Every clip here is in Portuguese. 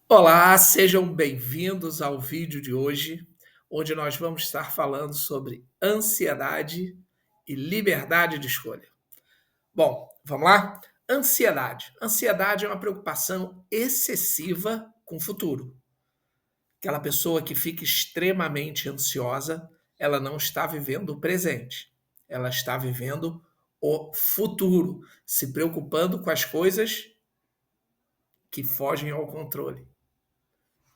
Olá, sejam bem-vindos ao vídeo de hoje, onde nós vamos estar falando sobre ansiedade e liberdade de escolha. Bom, vamos lá? Ansiedade. Ansiedade é uma preocupação excessiva com o futuro. Aquela pessoa que fica extremamente ansiosa, ela não está vivendo o presente, ela está vivendo o futuro, se preocupando com as coisas que fogem ao controle.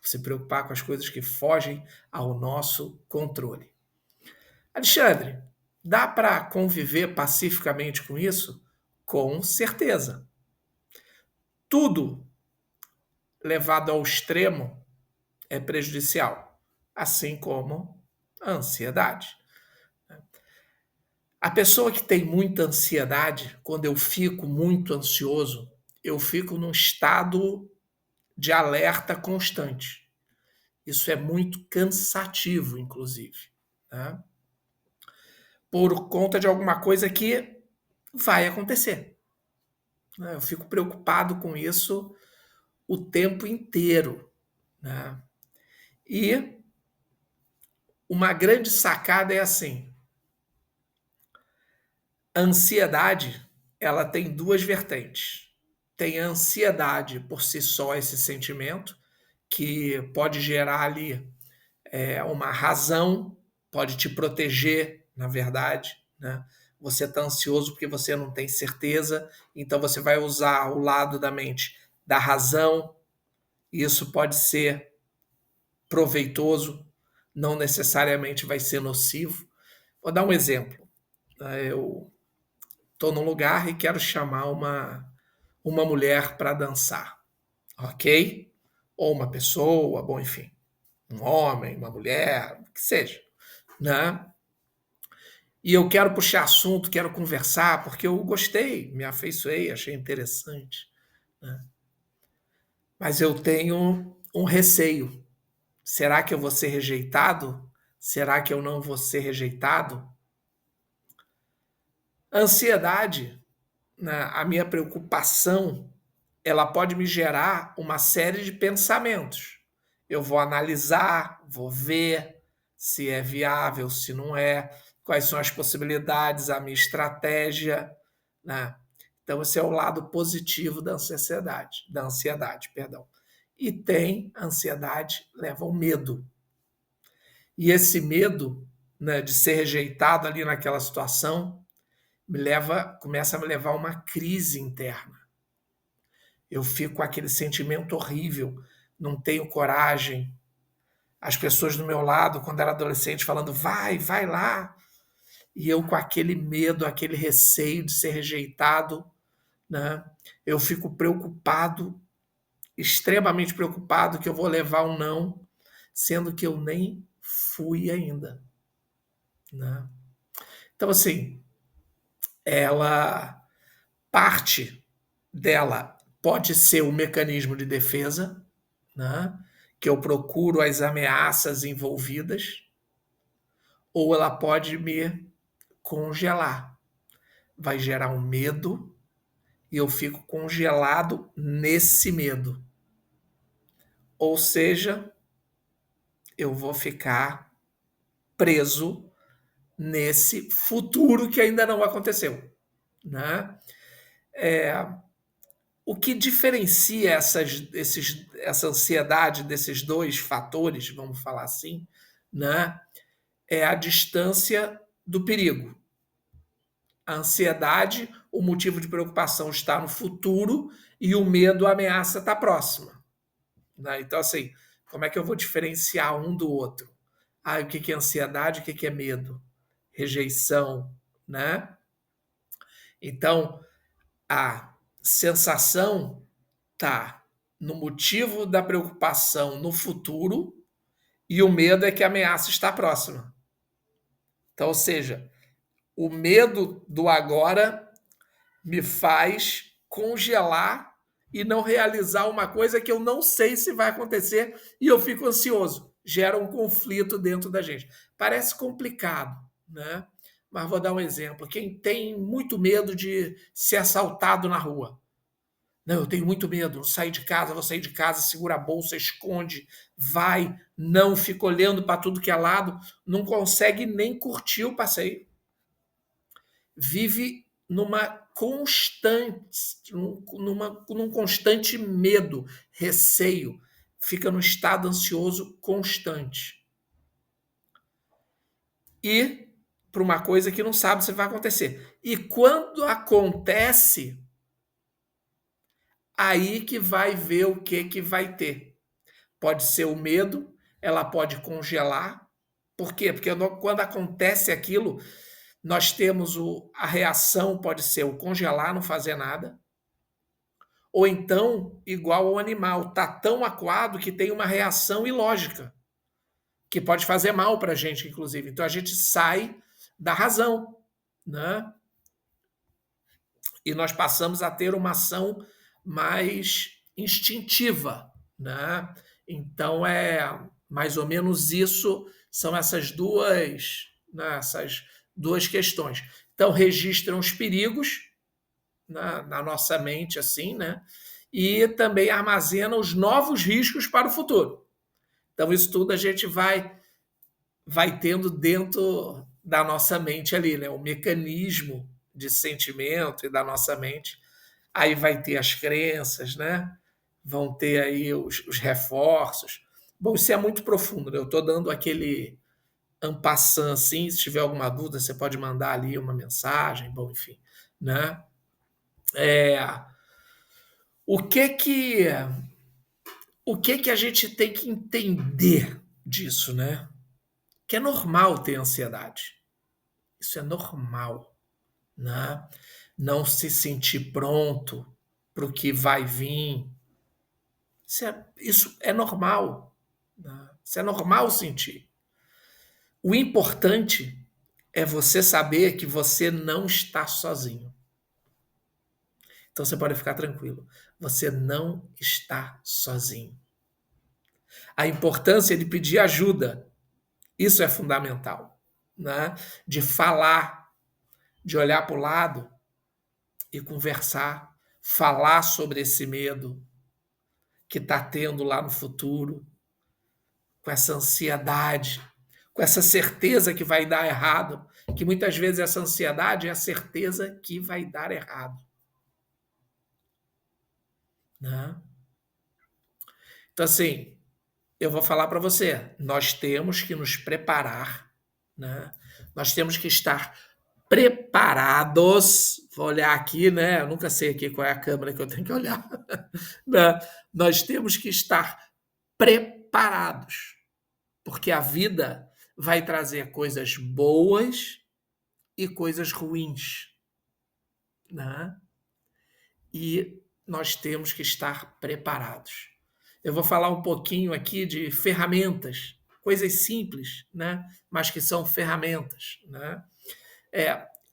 Se preocupar com as coisas que fogem ao nosso controle. Alexandre, dá para conviver pacificamente com isso? Com certeza. Tudo levado ao extremo é prejudicial, assim como a ansiedade. A pessoa que tem muita ansiedade, quando eu fico muito ansioso, eu fico num estado de alerta constante. Isso é muito cansativo, inclusive, né? Por conta de alguma coisa que vai acontecer, né? Eu fico preocupado com isso o tempo inteiro, né? E uma grande sacada é assim: a ansiedade, ela tem duas vertentes. Tem a ansiedade por si só, esse sentimento, que pode gerar ali uma razão, pode te proteger, na verdade, né? Você está ansioso porque você não tem certeza, então você vai usar o lado da mente da razão, e isso pode ser proveitoso, não necessariamente vai ser nocivo. Vou dar um exemplo. Eu estou num lugar e quero chamar uma mulher para dançar, ok? Ou uma pessoa, bom, enfim, um homem, uma mulher, o que seja, né? E eu quero puxar assunto, quero conversar, porque eu gostei, me afeiçoei, achei interessante, né? Mas eu tenho um receio. Será que eu vou ser rejeitado? Será que eu não vou ser rejeitado? A ansiedade, né, a minha preocupação, ela pode me gerar uma série de pensamentos. Eu vou analisar, vou ver se é viável, se não é, quais são as possibilidades, a minha estratégia, né? Então, esse é o lado positivo da ansiedade, perdão. E tem a ansiedade, leva ao medo. E esse medo, né, de ser rejeitado ali naquela situação, começa a me levar a uma crise interna. Eu fico com aquele sentimento horrível, não tenho coragem. As pessoas do meu lado, quando era adolescente, falando, vai lá. E eu com aquele medo, aquele receio de ser rejeitado, né? Eu fico preocupado, extremamente preocupado, que eu vou levar um não, sendo que eu nem fui ainda, né? Então, assim, ela parte dela pode ser um mecanismo de defesa, né? Que eu procuro as ameaças envolvidas, ou ela pode me congelar. Vai gerar um medo e eu fico congelado nesse medo. Ou seja, eu vou ficar preso nesse futuro que ainda não aconteceu, né? O que diferencia essa ansiedade desses dois fatores, vamos falar assim, né? É a distância do perigo. A ansiedade, o motivo de preocupação está no futuro e o medo, a ameaça está próxima, né? Então, assim, como é que eu vou diferenciar um do outro? Ah, o que é ansiedade, o que é medo? Rejeição, né? Então, a sensação tá no motivo da preocupação no futuro e o medo é que a ameaça está próxima. Então, ou seja, o medo do agora me faz congelar e não realizar uma coisa que eu não sei se vai acontecer e eu fico ansioso. Gera um conflito dentro da gente. Parece complicado, né? Mas vou dar um exemplo. Quem tem muito medo de ser assaltado na rua, Não, eu tenho muito medo, sair de casa, vou sair de casa, segura a bolsa, esconde, vai, não, fica olhando para tudo que é lado, não consegue nem curtir o passeio. Vive num constante medo, receio, fica num estado ansioso constante. E para uma coisa que não sabe se vai acontecer. E quando acontece, aí que vai ver o que vai ter. Pode ser o medo, ela pode congelar. Por quê? Porque quando acontece aquilo, nós temos a reação, pode ser o congelar, não fazer nada, ou então, igual ao animal, tá tão acuado que tem uma reação ilógica, que pode fazer mal para a gente, inclusive. Então a gente sai da razão, né? E nós passamos a ter uma ação mais instintiva, né? Então é mais ou menos isso, são essas duas questões. Então registram os perigos na nossa mente, assim, né? E também armazena os novos riscos para o futuro. Então isso tudo a gente vai tendo dentro da nossa mente ali, né? O mecanismo de sentimento e da nossa mente. Aí vai ter as crenças, né? Vão ter aí os reforços. Bom, isso é muito profundo, né? Eu estou dando aquele en passant, assim, se tiver alguma dúvida, você pode mandar ali uma mensagem, bom, enfim, né? É, o que que a gente tem que entender disso, né? Que é normal ter ansiedade. Isso é normal, né? Não se sentir pronto para o que vai vir. Isso é normal, né? Isso é normal sentir. O importante é você saber que você não está sozinho. Então você pode ficar tranquilo. Você não está sozinho. A importância de pedir ajuda, isso é fundamental, né? De falar, de olhar para o lado e conversar, falar sobre esse medo que está tendo lá no futuro, com essa ansiedade, com essa certeza que vai dar errado, que muitas vezes essa ansiedade é a certeza que vai dar errado, né? Então, assim, eu vou falar para você, nós temos que nos preparar, né? Nós temos que estar preparados. Vou olhar aqui, né? Eu nunca sei aqui qual é a câmera que eu tenho que olhar. Né? Nós temos que estar preparados, porque a vida vai trazer coisas boas e coisas ruins, né? E nós temos que estar preparados. Eu vou falar um pouquinho aqui de ferramentas, coisas simples, né? Mas que são ferramentas, né?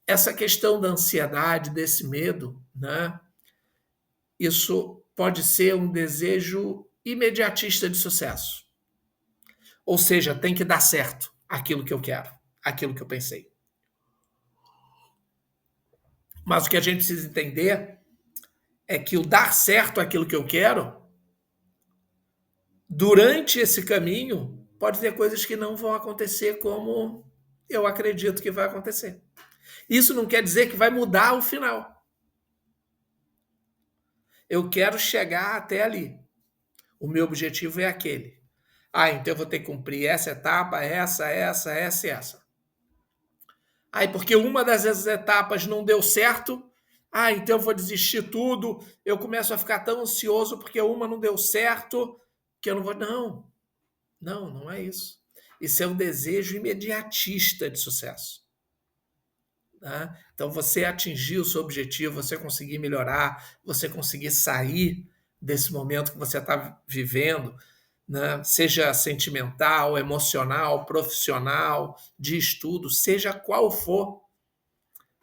Essa questão da ansiedade, desse medo, né? Isso pode ser um desejo imediatista de sucesso. Ou seja, tem que dar certo aquilo que eu quero, aquilo que eu pensei. Mas o que a gente precisa entender é que o dar certo aquilo que eu quero, durante esse caminho, pode ter coisas que não vão acontecer como eu acredito que vai acontecer. Isso não quer dizer que vai mudar o final. Eu quero chegar até ali. O meu objetivo é aquele. Ah, então eu vou ter que cumprir essa etapa, essa e essa. Aí, porque uma dessas etapas não deu certo, então eu vou desistir tudo, eu começo a ficar tão ansioso porque uma não deu certo, que eu não vou. Não é isso. Isso é um desejo imediatista de sucesso. Né? Então, você atingir o seu objetivo, você conseguir melhorar, você conseguir sair desse momento que você está vivendo, né? Seja sentimental, emocional, profissional, de estudo, seja qual for,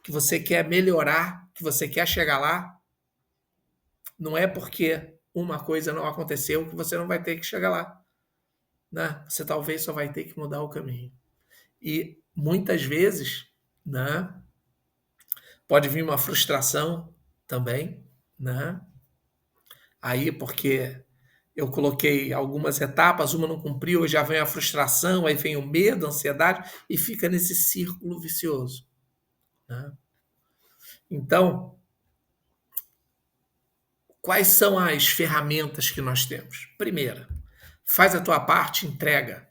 que você quer melhorar, que você quer chegar lá, não é porque uma coisa não aconteceu que você não vai ter que chegar lá. Né? Você talvez só vai ter que mudar o caminho. E muitas vezes, né, pode vir uma frustração também, né? aí, porque eu coloquei algumas etapas, uma não cumpriu, já vem a frustração, aí vem o medo, a ansiedade, e fica nesse círculo vicioso, né? Então, quais são as ferramentas que nós temos? Primeira, faz a tua parte, entrega.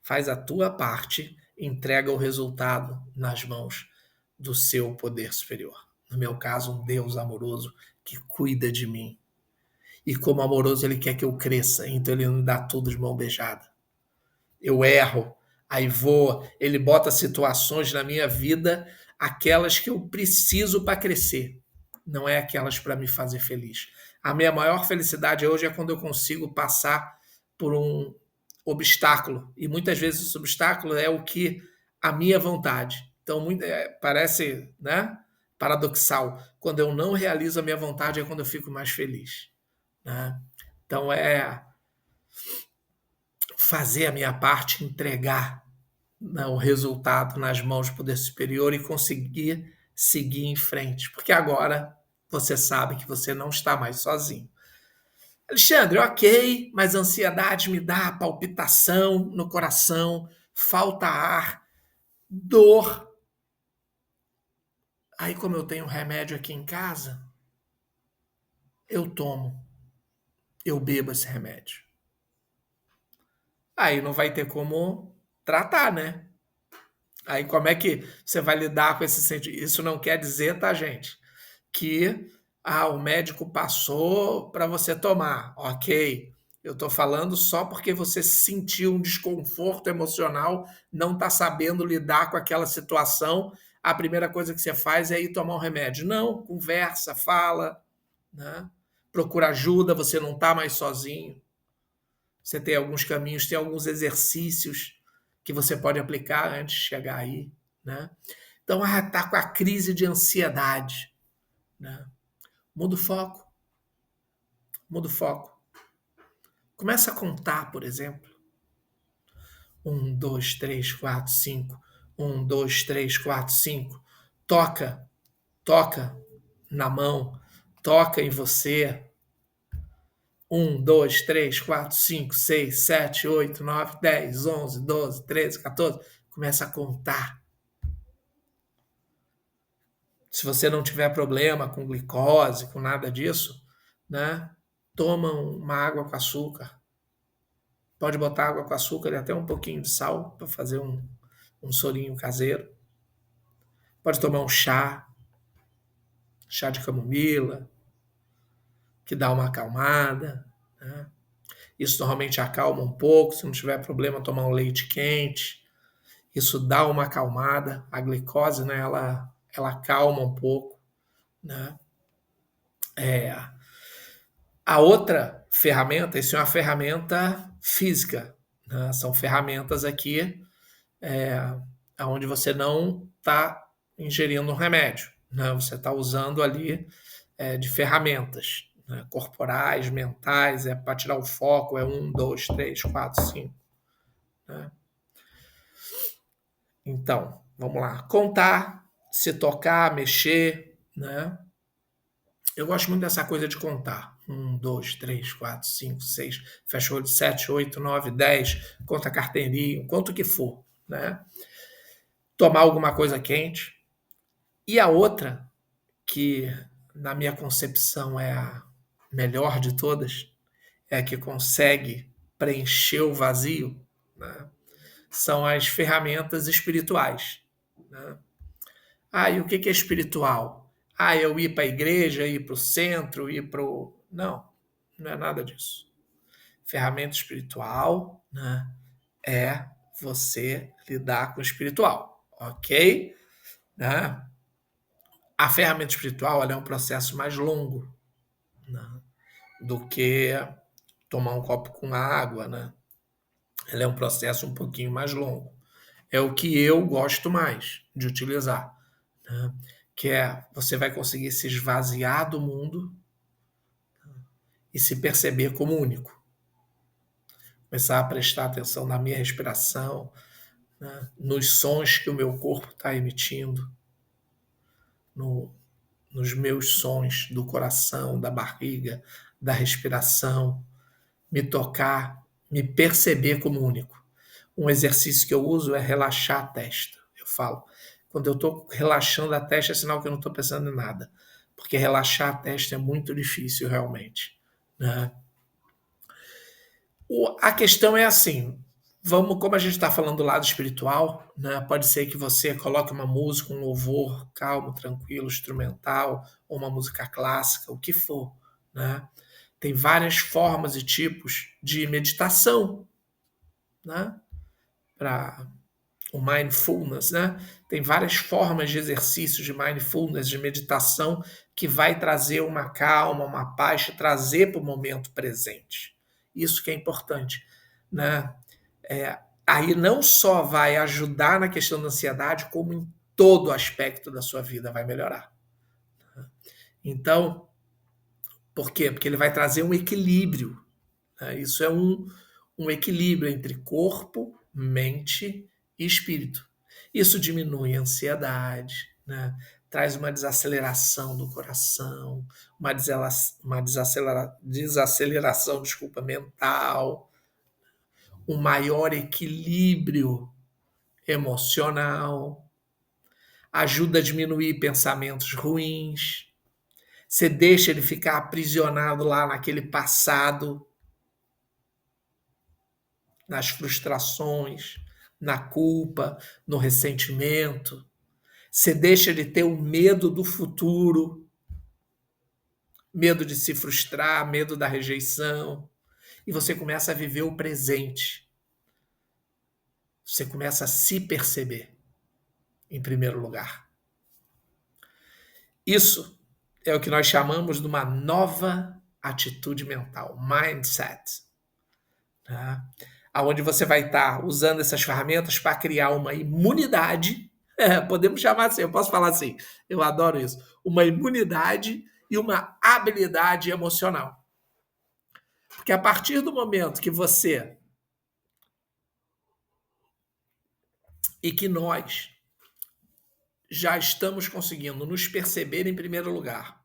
Faz a tua parte, entrega o resultado nas mãos do seu poder superior. No meu caso, um Deus amoroso que cuida de mim. E como amoroso, ele quer que eu cresça, então ele não dá tudo de mão beijada. Eu erro, aí vou, ele bota situações na minha vida, aquelas que eu preciso para crescer, não é aquelas para me fazer feliz. A minha maior felicidade hoje é quando eu consigo passar por um obstáculo, e muitas vezes esse obstáculo é o que a minha vontade. Então, parece, né, paradoxal. Quando eu não realizo a minha vontade é quando eu fico mais feliz, né? Então, fazer a minha parte, entregar, né, o resultado nas mãos do poder superior e conseguir seguir em frente, porque agora você sabe que você não está mais sozinho. Alexandre, ok, mas a ansiedade me dá palpitação no coração, falta ar, dor. Aí, como eu tenho remédio aqui em casa, eu tomo, eu bebo esse remédio. Aí não vai ter como tratar, né? Aí como é que você vai lidar com esse sentimento? Isso não quer dizer, tá, gente, que o médico passou para você tomar. Ok, eu estou falando só porque você sentiu um desconforto emocional, não está sabendo lidar com aquela situação. A primeira coisa que você faz é ir tomar um remédio. Não, conversa, fala, né? Procura ajuda, você não está mais sozinho. Você tem alguns caminhos, tem alguns exercícios que você pode aplicar antes de chegar aí, né? Então, está com a crise de ansiedade, né? Muda o foco, muda o foco. Começa a contar, por exemplo. 1, 2, 3, 4, 5. 1, 2, 3, 4, 5. Toca, toca na mão, toca em você. 1, 2, 3, 4, 5, 6, 7, 8, 9, 10, 11, 12, 13, 14. Começa a contar. Se você não tiver problema com glicose, com nada disso, né? Toma uma água com açúcar. Pode botar água com açúcar e até um pouquinho de sal para fazer um sorinho caseiro. Pode tomar um chá de camomila, que dá uma acalmada, né? Isso normalmente acalma um pouco. Se não tiver problema, tomar um leite quente. Isso dá uma acalmada. A glicose, né, ela acalma um pouco, né? A outra ferramenta, isso é uma ferramenta física, né? São ferramentas aqui onde você não está ingerindo um remédio, né? Você está usando ali de ferramentas, né? Corporais, mentais, para tirar o foco, 1, 2, 3, 4, 5. Né? Então, vamos lá. Contar, se tocar, mexer, né? Eu gosto muito dessa coisa de contar. 1, 2, 3, 4, 5, 6, fecha o olho, 7, 8, 9, 10, conta carteirinho, conta o que for, né? Tomar alguma coisa quente. E a outra, que na minha concepção é a melhor de todas, é a que consegue preencher o vazio, né? São as ferramentas espirituais, né? E o que é espiritual? Eu ir para a igreja, ir para o centro, ir para o... Não, não é nada disso. Ferramenta espiritual, né, é você lidar com o espiritual, ok? Né? A ferramenta espiritual ela é um processo mais longo, né, do que tomar um copo com água, né? Ela é um processo um pouquinho mais longo. É o que eu gosto mais de utilizar, né? Que você vai conseguir se esvaziar do mundo e se perceber como único. Começar a prestar atenção na minha respiração, né? Nos sons que o meu corpo está emitindo, no, nos meus sons do coração, da barriga, da respiração, me tocar, me perceber como único. Um exercício que eu uso é relaxar a testa. Eu falo, quando eu estou relaxando a testa, é sinal que eu não estou pensando em nada, porque relaxar a testa é muito difícil realmente, né? A questão é assim, vamos, como a gente está falando do lado espiritual, né? Pode ser que você coloque uma música, um louvor calmo, tranquilo, instrumental, ou uma música clássica, o que for, né? Tem várias formas e tipos de meditação, né? Para o mindfulness, né? Tem várias formas de exercícios de mindfulness, de meditação, que vai trazer uma calma, uma paz, te trazer para o momento presente. Isso que é importante, né? Aí não só vai ajudar na questão da ansiedade, como em todo aspecto da sua vida vai melhorar. Então, por quê? Porque ele vai trazer um equilíbrio, né? Isso é um equilíbrio entre corpo, mente e espírito. Isso diminui a ansiedade, né? Traz uma desaceleração do coração, desaceleração, desculpa, mental, um maior equilíbrio emocional, ajuda a diminuir pensamentos ruins. Você deixa ele ficar aprisionado lá naquele passado, nas frustrações, na culpa, no ressentimento. Você deixa ele ter o medo do futuro, medo de se frustrar, medo da rejeição, e você começa a viver o presente. Você começa a se perceber, em primeiro lugar. Isso é o que nós chamamos de uma nova atitude mental, mindset. Tá? Onde você vai estar usando essas ferramentas para criar uma imunidade, podemos chamar assim, eu posso falar assim, eu adoro isso, uma imunidade e uma habilidade emocional. Porque a partir do momento que você e que nós já estamos conseguindo nos perceber em primeiro lugar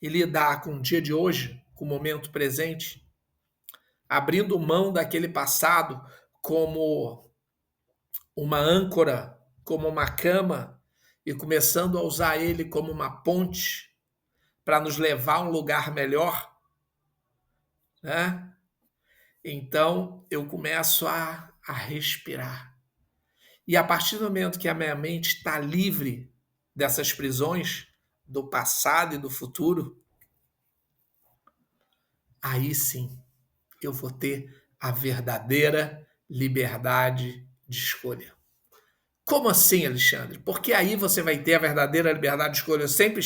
e lidar com o dia de hoje, com o momento presente, abrindo mão daquele passado como uma âncora, como uma cama, e começando a usar ele como uma ponte para nos levar a um lugar melhor, né? Então eu começo a respirar. E a partir do momento que a minha mente está livre dessas prisões do passado e do futuro, aí sim eu vou ter a verdadeira liberdade de escolha. Como assim, Alexandre? Porque aí você vai ter a verdadeira liberdade de escolha. Eu sempre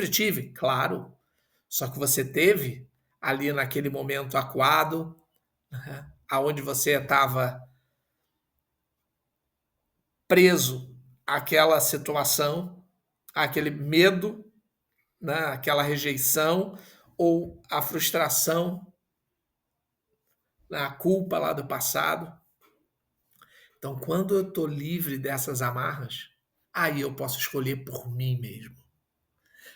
tive, claro. Só que você teve ali naquele momento acuado, né, aonde você estava preso àquela situação, àquele medo, né, aquela rejeição ou a frustração, a culpa lá do passado. Então, quando eu estou livre dessas amarras, aí eu posso escolher por mim mesmo.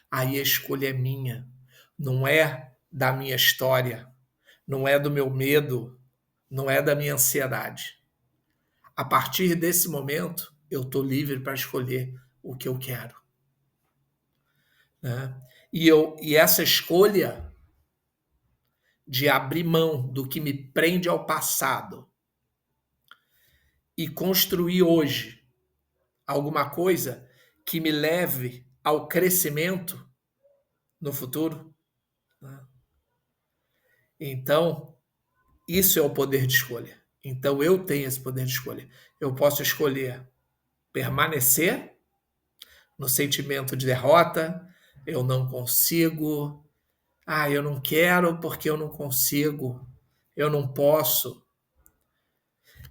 Aí a escolha é minha, não é da minha história, não é do meu medo, não é da minha ansiedade. A partir desse momento, eu estou livre para escolher o que eu quero, né? E essa escolha de abrir mão do que me prende ao passado e construir hoje alguma coisa que me leve ao crescimento no futuro, né? Então, isso é o poder de escolha. Então, eu tenho esse poder de escolha. Eu posso escolher permanecer no sentimento de derrota, eu não consigo, eu não quero porque eu não consigo, eu não posso.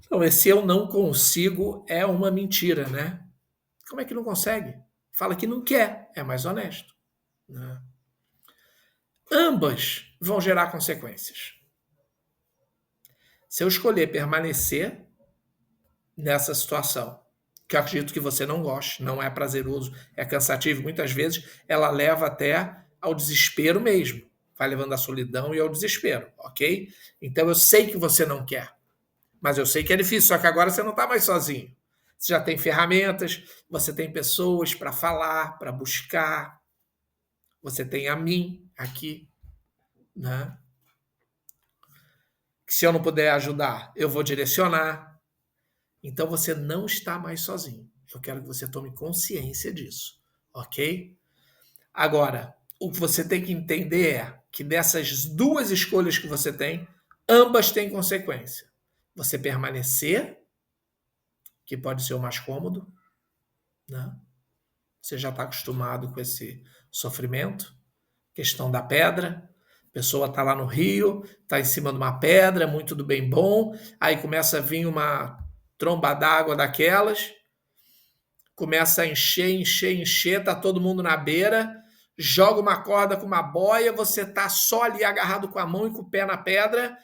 Então, esse eu não consigo é uma mentira, né? Como é que não consegue? Fala que não quer, é mais honesto, né? Ambas vão gerar consequências. Se eu escolher permanecer nessa situação, que eu acredito que você não goste, não é prazeroso, é cansativo, muitas vezes ela leva até ao desespero mesmo, vai levando à solidão e ao desespero, ok? Então eu sei que você não quer, mas eu sei que é difícil, só que agora você não está mais sozinho. Você já tem ferramentas, você tem pessoas para falar, para buscar, você tem a mim aqui, né? Que se eu não puder ajudar, eu vou direcionar. Então você não está mais sozinho. Eu quero que você tome consciência disso, ok? Agora, o que você tem que entender é que dessas duas escolhas que você tem, ambas têm consequência. Você permanecer, que pode ser o mais cômodo, né? Você já está acostumado com esse sofrimento. Questão da pedra. A pessoa está lá no rio, está em cima de uma pedra, muito do bem bom, aí começa a vir uma tromba d'água daquelas, começa a encher, encher, encher, tá todo mundo na beira, joga uma corda com uma boia, você tá só ali agarrado com a mão e com o pé na pedra,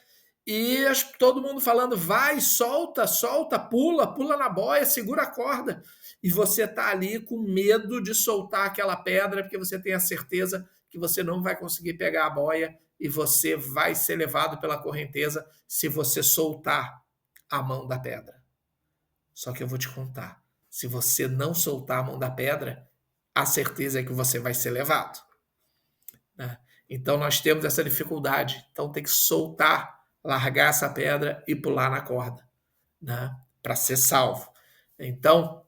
e todo mundo falando, vai, solta, solta, pula, pula na boia, segura a corda. E você tá ali com medo de soltar aquela pedra, porque você tem a certeza que você não vai conseguir pegar a boia e você vai ser levado pela correnteza se você soltar a mão da pedra. Só que eu vou te contar, se você não soltar a mão da pedra, a certeza é que você vai ser levado, né? Então nós temos essa dificuldade. Então tem que soltar, largar essa pedra e pular na corda, né? Para ser salvo. Então,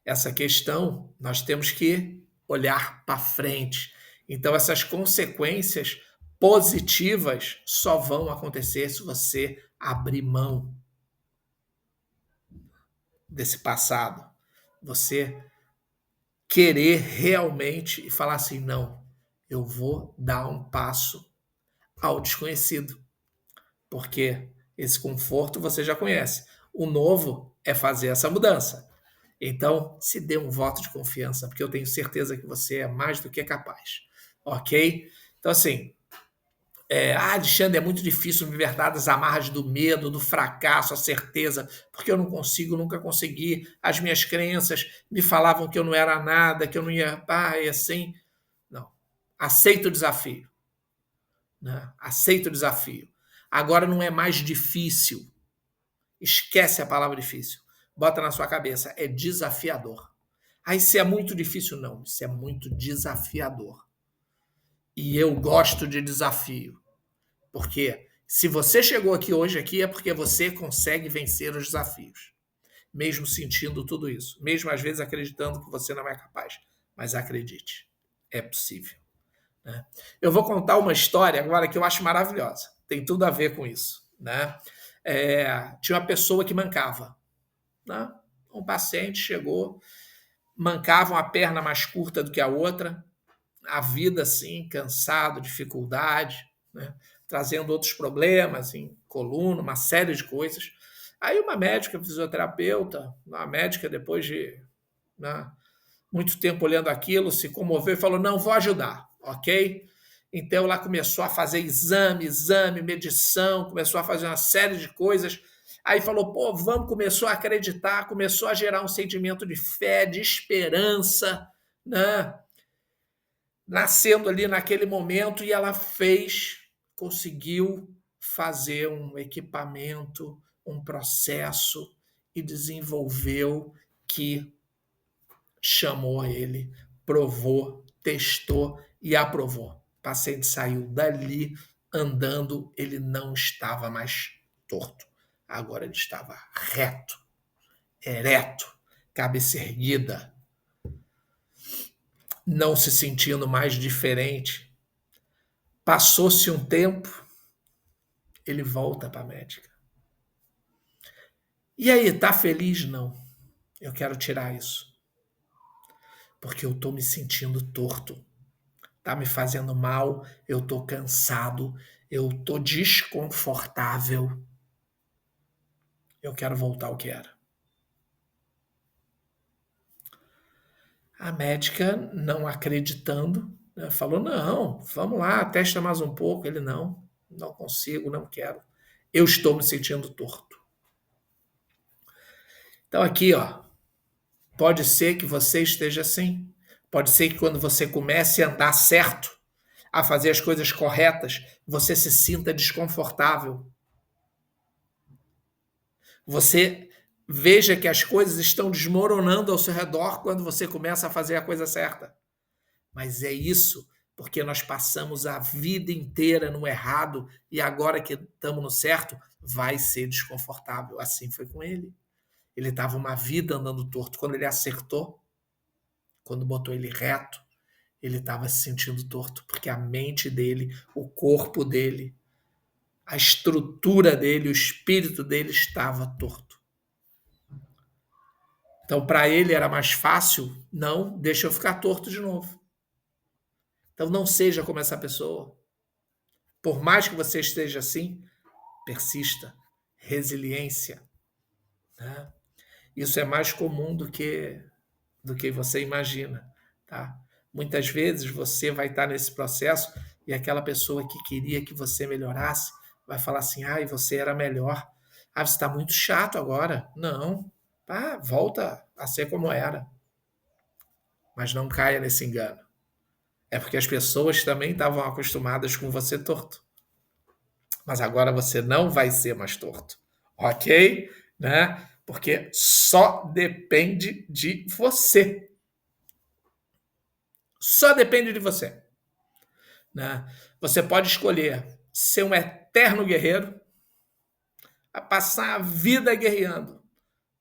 essa questão nós temos que olhar para frente. Então, essas consequências positivas só vão acontecer se você abrir mão desse passado. Você querer realmente e falar assim: não, eu vou dar um passo ao desconhecido, porque esse conforto você já conhece. O novo é fazer essa mudança. Então, se dê um voto de confiança, porque eu tenho certeza que você é mais do que capaz, ok? Então, assim, Alexandre, é muito difícil me libertar das amarras do medo, do fracasso, a certeza, porque eu não consigo, nunca consegui. As minhas crenças me falavam que eu não era nada, que eu não ia. E assim. Não. Aceita o desafio. Né? Aceita o desafio. Agora não é mais difícil. Esquece a palavra difícil. Bota na sua cabeça. É desafiador. Isso é muito difícil, não. Isso é muito desafiador. E eu gosto de desafio. Porque se você chegou aqui hoje aqui é porque você consegue vencer os desafios. Mesmo sentindo tudo isso. Mesmo às vezes acreditando que você não é capaz. Mas acredite, é possível. Né? Eu vou contar uma história agora que eu acho maravilhosa. Tem tudo a ver com isso. Né? Tinha uma pessoa que mancava. Né? Um paciente chegou, mancava uma perna mais curta do que a outra, a vida assim, cansado, dificuldade, né? Trazendo outros problemas, assim, coluna, uma série de coisas. Aí uma médica fisioterapeuta, uma médica depois de, né, muito tempo olhando aquilo, se comoveu e falou, não, vou ajudar, ok? Então ela começou a fazer exame, medição, começou a fazer uma série de coisas. Aí falou, pô, vamos, começou a acreditar, começou a gerar um sentimento de fé, de esperança, né? Nascendo ali naquele momento, e ela conseguiu fazer um equipamento, um processo, e desenvolveu, que chamou ele, provou, testou e aprovou. O paciente saiu dali andando, ele não estava mais torto. Agora ele estava reto, ereto, cabeça erguida, não se sentindo mais diferente. Passou-se um tempo, ele volta para a médica. E aí, tá feliz? Não. Eu quero tirar isso. Porque eu tô me sentindo torto. Tá me fazendo mal, eu tô cansado, eu tô desconfortável. Eu quero voltar ao que era. A médica, não acreditando, né, falou, não, vamos lá, testa mais um pouco. Ele, não consigo, não quero. Eu estou me sentindo torto. Então aqui, ó, Pode ser que você esteja assim. Pode ser que quando você comece a andar certo, a fazer as coisas corretas, você se sinta desconfortável. Você veja que as coisas estão desmoronando ao seu redor quando você começa a fazer a coisa certa. Mas é isso, porque nós passamos a vida inteira no errado e agora que estamos no certo, vai ser desconfortável. Assim foi com ele. Ele estava uma vida andando torto. Quando ele acertou, quando botou ele reto, ele estava se sentindo torto, porque a mente dele, o corpo dele, a estrutura dele, o espírito dele estava torto. Então, para ele era mais fácil, não, deixa eu ficar torto de novo. Então, não seja como essa pessoa. Por mais que você esteja assim, persista. Resiliência. Né? Isso é mais comum do que você imagina. Tá? Muitas vezes você vai estar nesse processo e aquela pessoa que queria que você melhorasse vai falar assim, e você era melhor. Você está muito chato agora. Não, volta a ser como era. Mas não caia nesse engano. É porque as pessoas também estavam acostumadas com você torto. Mas agora você não vai ser mais torto. Ok? Né? Porque só depende de você. Só depende de você. Né? Você pode escolher ser um eterno guerreiro, vai passar a vida guerreando,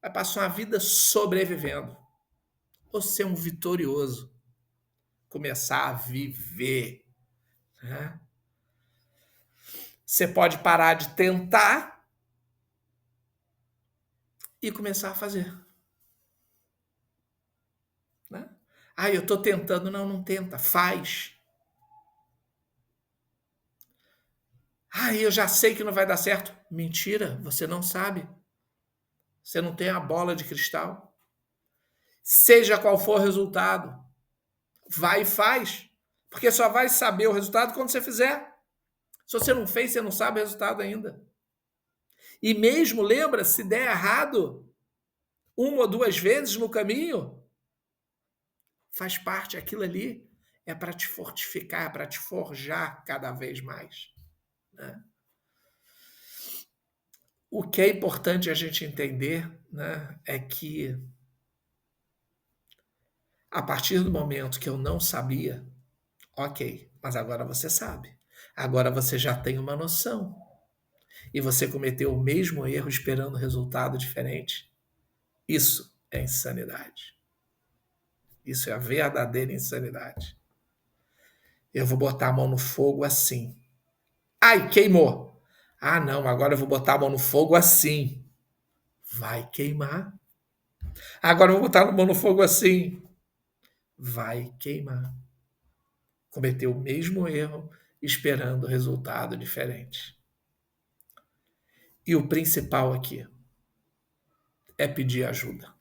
vai passar a vida sobrevivendo, ou ser um vitorioso, começar a viver. Né? Você pode parar de tentar e começar a fazer. Né? Eu estou tentando. Não tenta, faz. Eu já sei que não vai dar certo. Mentira, você não sabe. Você não tem a bola de cristal. Seja qual for o resultado, vai e faz. Porque só vai saber o resultado quando você fizer. Se você não fez, você não sabe o resultado ainda. E mesmo, lembra, se der errado uma ou duas vezes no caminho, faz parte, aquilo ali é para te fortificar, é para te forjar cada vez mais. Né? O que é importante a gente entender, né, é que a partir do momento que eu não sabia, ok, mas agora você sabe. Agora você já tem uma noção. E você cometeu o mesmo erro esperando resultado diferente. Isso é insanidade. Isso é a verdadeira insanidade. Eu vou botar a mão no fogo assim. Ai, queimou. Não, agora eu vou botar a mão no fogo assim. Vai queimar. Agora eu vou botar a mão no fogo assim. Vai queimar. Cometeu o mesmo erro esperando resultado diferente. E o principal aqui é pedir ajuda.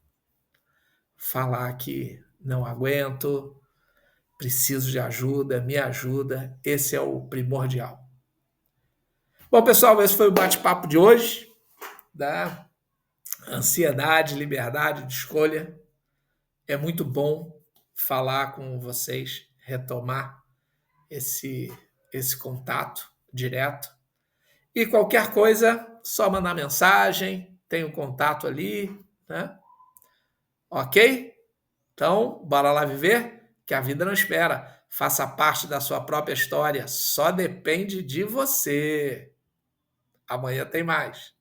Falar que não aguento, preciso de ajuda, me ajuda. Esse é o primordial. Bom, pessoal, esse foi o bate-papo de hoje, da ansiedade, liberdade de escolha. É muito bom falar com vocês, retomar esse contato direto. E qualquer coisa, só mandar mensagem, tem o contato ali, né? Ok? Então, bora lá viver, que a vida não espera. Faça parte da sua própria história, só depende de você. Amanhã tem mais.